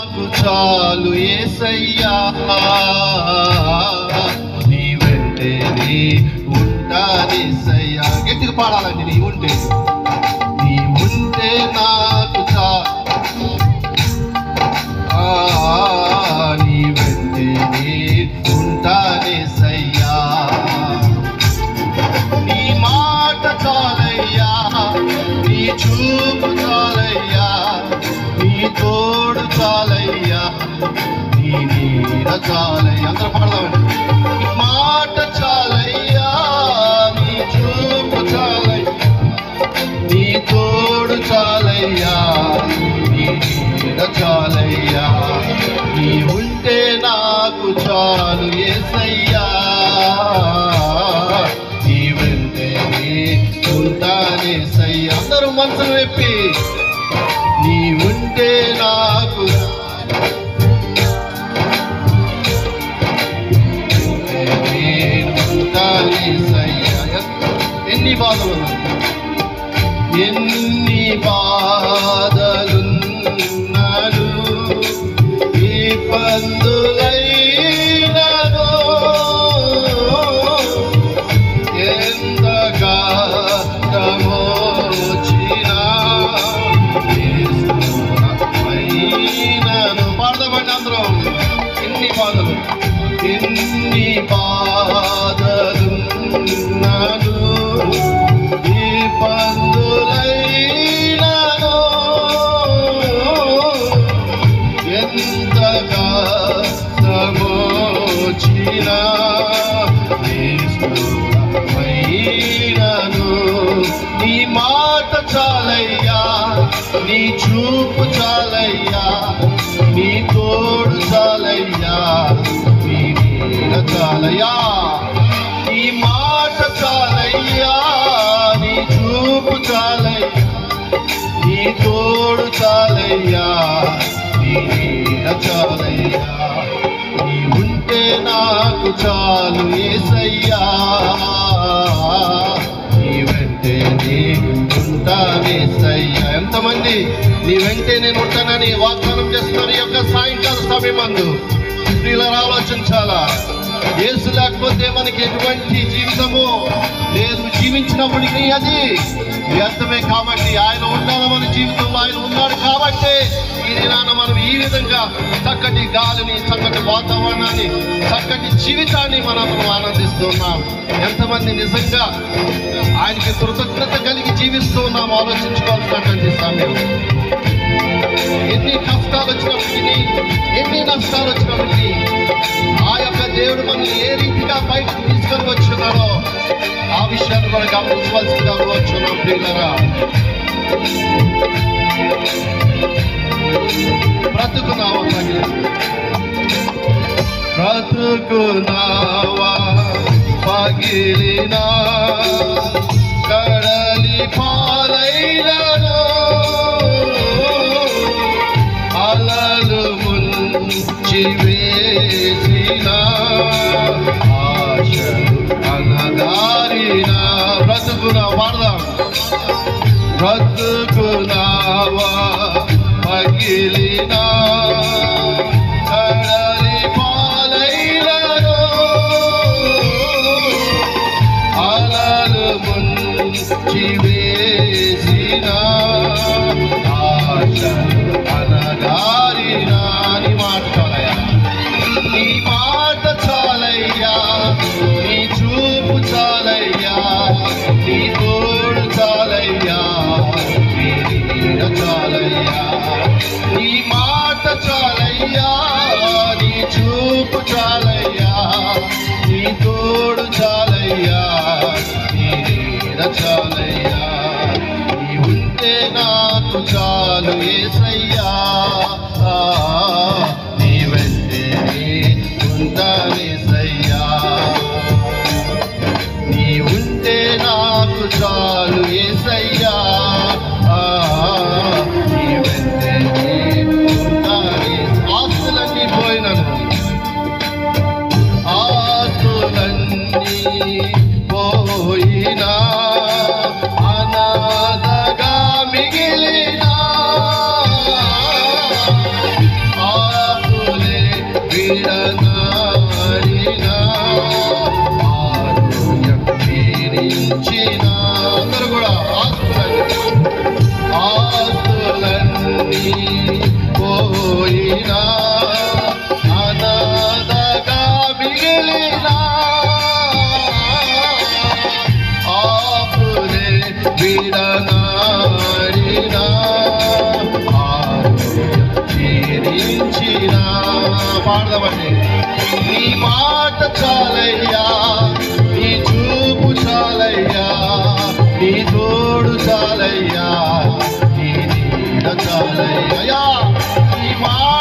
నాకు చాలు యేసయ్యా, నీ వెంటే ఉంటానేసయ్యా. గట్టిగా పాడాలండి. నీ ఉంటే నాకు చాలు, నీ వెంటే ఉంటానేసయ్యా. నీ మాట చాలయ్యా, నీ చూపు చాలయ్యా, నీ తోడు చాలయ్యా, నీ నీడ చాలయ్యా. అందరూ పాడదామండి. నీ మాట చాలయ్యా, నీ చూపు చాలయ్యా, నీ తోడు చాలయ్యా, నీ నీడ చాలయ్యా. నీ ఉంటే నాకు చాలు యేసయ్యా, నీ వెంటే ఉంటానేసయ్యా. అందరూ మనసును వెప్పి నీ ఉంటే నాకు ఉంటానేసయ్యా. ఎన్ని బాధలు, ఎన్ని బాధలున్నాను, ఇబ్బందులైనను, ఎంతగా శ్రమొచ్చినా యేసునైనను. పాడదామండి అందరం. ఎన్ని బాధలు, ఎన్ని బాధలున్నాను, ఇబ్బందులైనను, ఎంతగా శ్రమొచ్చినా యేసునైనను. నీ మాట చాలయ్యా, నీ చూపు చాలయ్యా, నీ తోడు చాలయ్యా, నీ నీడ చాలయ్యా. నీ మాట చాలయ్యా, నీ చూపు చాలయ్యా, నీ తోడు చాలయ్యా, నీ నీడ చాలయ్యా. నీ ఉంటే నాకు చాలు యేసయ్యా, నీ వెంటే ఉంటానేసయ్యా. ఎంతమంది నీ వెంటే నేను ఉంటానని వాగ్దానం చేస్తున్నారు ఈ యొక్క సాయంకాల సమయమందు? ప్రియులారా, ఆలోచించాలా? యేసు లేకపోతే మనకి ఎటువంటి జీవితము లేదు. జీవించినప్పటికీ అది వ్యర్థమే. కాబట్టి ఆయన ఉండాలి మన జీవితంలో. ఆయన ఉన్నాడు కాబట్టి ఈ దినాన మనం ఈ విధంగా చక్కటి గాలిని, చక్కటి వాతావరణాన్ని, చక్కటి జీవితాన్ని మనం ఆనందిస్తున్నాం. ఎంతమంది నిజంగా ఆయనకి కృతజ్ఞత కలిగి జీవిస్తూ ఉన్నాం ఆలోచించుకోవాల్సినటువంటి సమయం. ఎన్ని కష్టాలు వచ్చినప్పటికీ, ఎన్ని నష్టాలు వచ్చినప్పటికీ ఆ యొక్క దేవుడు మనల్ని ఏ రీతిగా బయటకు తీసుకొని వచ్చున్నాడో ఆ విషయాన్ని కూడా గమనించవలసిందిగా వచ్చున్నాం. ప్రియులారా, బ్రతుకున్నావా బ్రతుకున్నావా పగిలినా, కడలి పాలైనను, అలలు ముంచి వేసినా, ఆశలు అనగారిన. బ్రతుకున్నా వాడదాం. బ్రతుకున్నావా పగిలినా, కడలి పాలైనను, అలలు ముంచి వేసినా, ఆశలు అనగారిన. నీ మాట చాలయ్యా, నీ మాట చాలయ్యా, నీ చూపు చాలయ్యా, నీ తోడు చాలయ్యా, నీ నీడ చాలయ్యా. నీ మాట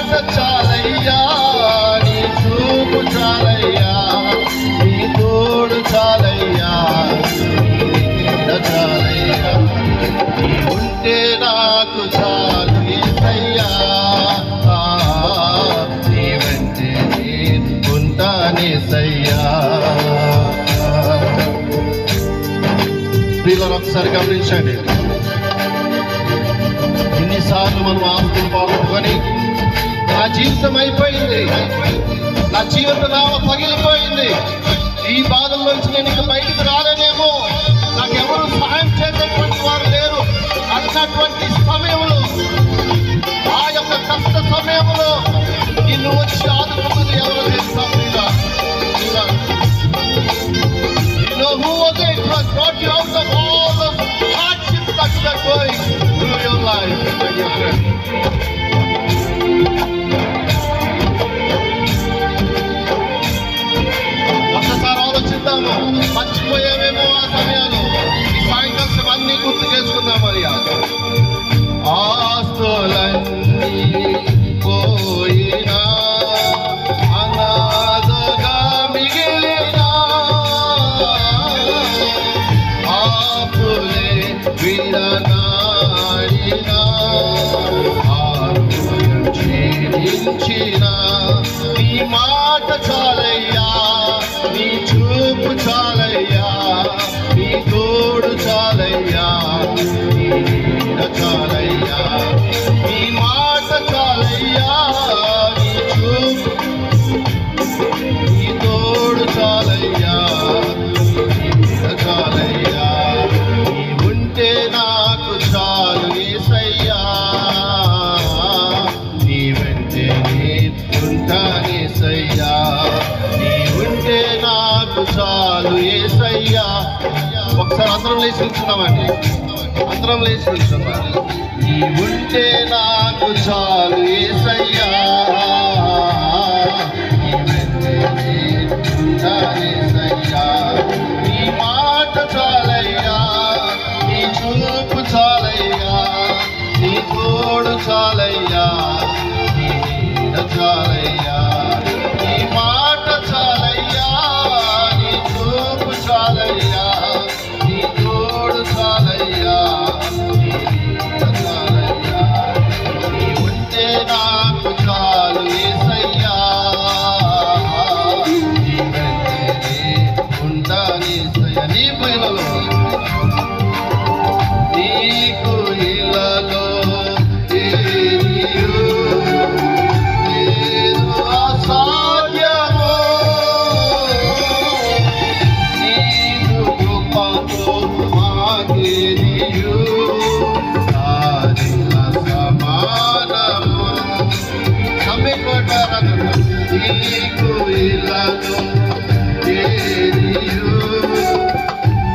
మాట చాలయ్యా, నీ చూపు చాలయ్యా, నీ తోడు చాలయ్యా, చాలయ్యా, నీ ఉంటే నాకు చాలు యేసయ్యా, నీ వెంటే ఉంటానేసయ్యా. పిల్లలు ఒకసారి గమనించండి, ఎన్నిసార్లు మనం ఆస్తులు పోగొట్టుకొని నా జీవితం అయిపోయింది, నా జీవిత నామ పగిలిపోయింది, ఈ బాధల్లోంచి నేను ఇక బయటికి రాలేనేమో, నాకు ఎవరు సహాయం చేసేటువంటి వారు లేరు అన్నటువంటి సమయంలో, ఆ యొక్క కష్ట సమయంలో నిన్ను వచ్చి ఆదుకున్నది ఎవరు తెలుసా? You know who was it? Who has brought you out of all the hardships that you are going through your life, my dear friend. ఒక్కసారి ఆలోచిద్దాము, మర్చిపోయామేమో ఆ సమయాలు. ఈ సాయంకాలం అన్నీ గుర్తు చేసుకుందాం. మరి ఆస్తులన్నీ పోయినా అనాథగా మిగిలినా, ఆపులే విడనాడినా, ఆరోగ్యం క్షీణించినా, నీ మాట చాలయ్యా, నీ చూపు చాలయ్యా, నీ తోడు చాలయ్యా, నీ నీడ చాలయ్యా, నీ మాట చాలయ్యా, నీ చూపు, నీ తోడు చాలయ్యా, నీ నీడ చాలయ్యా, నీ ఉంటే నాకు చాలు యేసయ్యా, నీ వెంటే ఉంటానేసయ్యా, నీ ఉంటే నాకు చాలు యేసయ్యా. ఒకసారి అందరం లేచి నిల్చున్నామండి, అందరం లేచి నిల్చున్నాం. నీ ఉంటే నాకు చాలు యేసయ్యా, నీ వెంటే ఉంటానేసయ్యా, నీ మాట చాలయ్యా, నీ చూపు చాలయ్యా, నీ తోడు చాలయ్యా, నీ నీడ చాలయ్యా, నీ మాట చాలయ్యా, నీ చూపు చాలయ్యా, నీ తోడు చాలయ్యా, నీ నీడ చాలయ్యా, నీ ఉంటే నాకు చాలు యేసయ్యా, నీ వెంటే ఉంటానేసయ్యా. నీకు ఇలలో, నీకు ఇలలో ఏమీయు లేదు అసాధ్యము, నీకు కృపతో మాకేదియు సాధిల సమానము. నమ్మికొంటారన్న, నీకు ఇలలో ఏదియు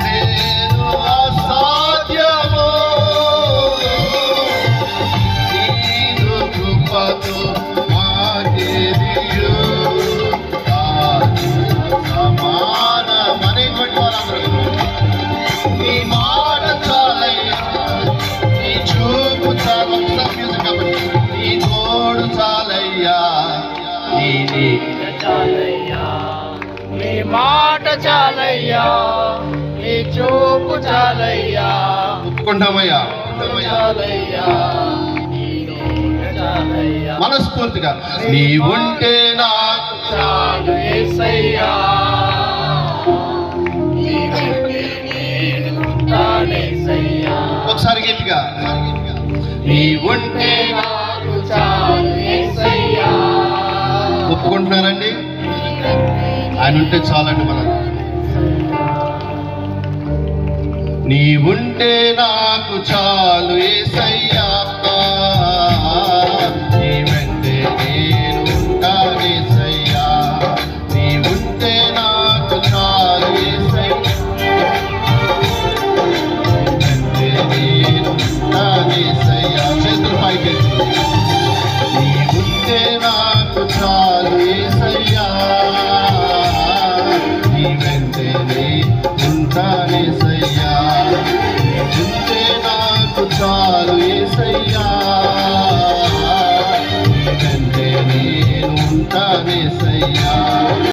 లేదు అసాధ్యము, నీకు కృపతో మాకేదియు సాధిల సమానమని కొట్టారు. నీ మాట చాలయ్యా, నీ చూపు చాలు, నీ తోడు చాలయ్యా, నీ నీడ చాలయ్యా, నీ మాట చాలయ్యా, నీ చూపు చాలయ్యా, ఒప్పుకుంటామయ్యా, చాలయ్యా, నీ నీడ చాలయ్యా, మనస్ఫూర్తిగా నీ ఉంటే నాకు చాలు యేసయ్యా, నీ వెంటే నేను ఉంటానేసయ్యా. ఒకసారి గట్టిగా, నీ ఉంటే నాకు చాలు యేసయ్యా. ఒప్పుకుంటున్నారండి? ఆయన ఉంటే చాలండి మనకు. నీ ఉంటే నాకు చాలు యేసయ్యా, నీ వెంటే నేను ఉంటానేసయ్యా, నీ ఉంటే నాకు చాలు యేసయ్యా, నీ వెంటే